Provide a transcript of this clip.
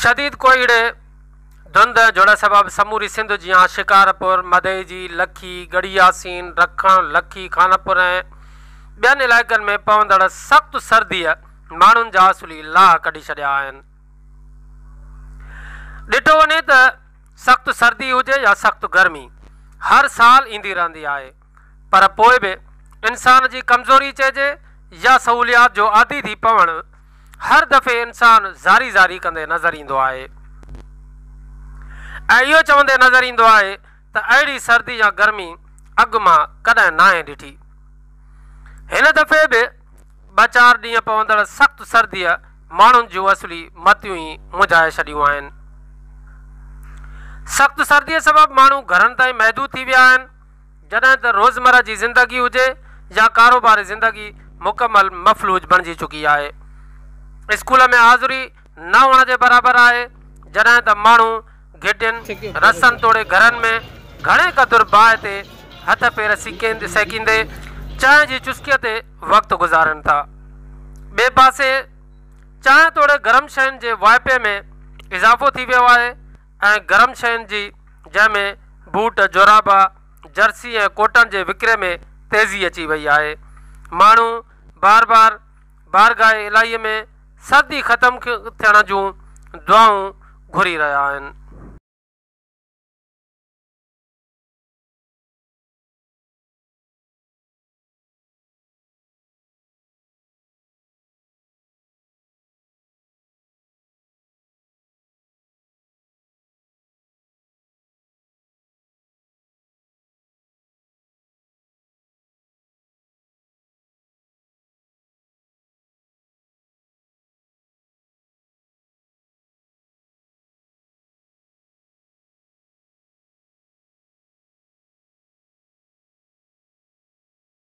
शदीद कोहीड़े धुंध जोड़ सबब समूरी सिंध जियां शिकारपुर, मदेजी, लखी, गढ़ियासीन, रखण, लखी, खानपुर ऐं ॿियनि इलाइक़नि में पवंदड़ सख़्तु सर्दीअ माण्हुनि जा असुली लाह कढी छॾिया आहिनि। ॾिठो वञे त सख़्तु सर्दी हुजे या सख़्तु गर्मी हर साल ईंदी रहंदी आहे, पर पोइ बि इंसान जी कमज़ोरी चइजे या सहूलियात जो आदी थी पवणु हर दफ़े इंसान ज़ारी ज़ारी कंदे नज़र ईंदो आहे ऐं इहो चवंदे नज़र ईंदो आहे त अहिड़ी सर्दी या गर्मी अॻु मां कॾहिं न आहे ॾिठी। हिन दफ़े बि 2-4 ॾींहं पवंदड़ सख़्तु सर्दीअ माण्हुनि जूं असुली मतियूं ई मुझाए छॾियूं आहिनि। सख़्तु सर्दीअ सबबि माण्हू घरनि ताईं महदूद थी विया आहिनि, जॾहिं त रोज़मर्रा जी ज़िंदगी हुजे या कारोबारी ज़िंदगी मुकमल मफ़लूज बणिजी चुकी आहे। स्कूल में हाज़िरी न हुअण जे बराबरि आहे, जॾहिं त माण्हू घिटियुनि रसनि तोड़े घरनि में घणे क़दुरु बाहि ते हथ पेर सेकींदे चांहि जी चुस्कीअ ते वक़्तु गुज़ारनि था। ॿिए पासे चांहि तोड़े गरम शयुनि जे वाइपे में इज़ाफ़ो थी वियो आहे ऐं गरम शयुनि जी जंहिंमें बूट, जोराबा, जर्सी ऐं कोटनि जे विकिरे में तेज़ी अची वई आहे। माण्हू बार बार बारगाह इलाहीअ में सर्दी ख़तमु थियण जूं दुआऊं घुरी रहिया आहिनि।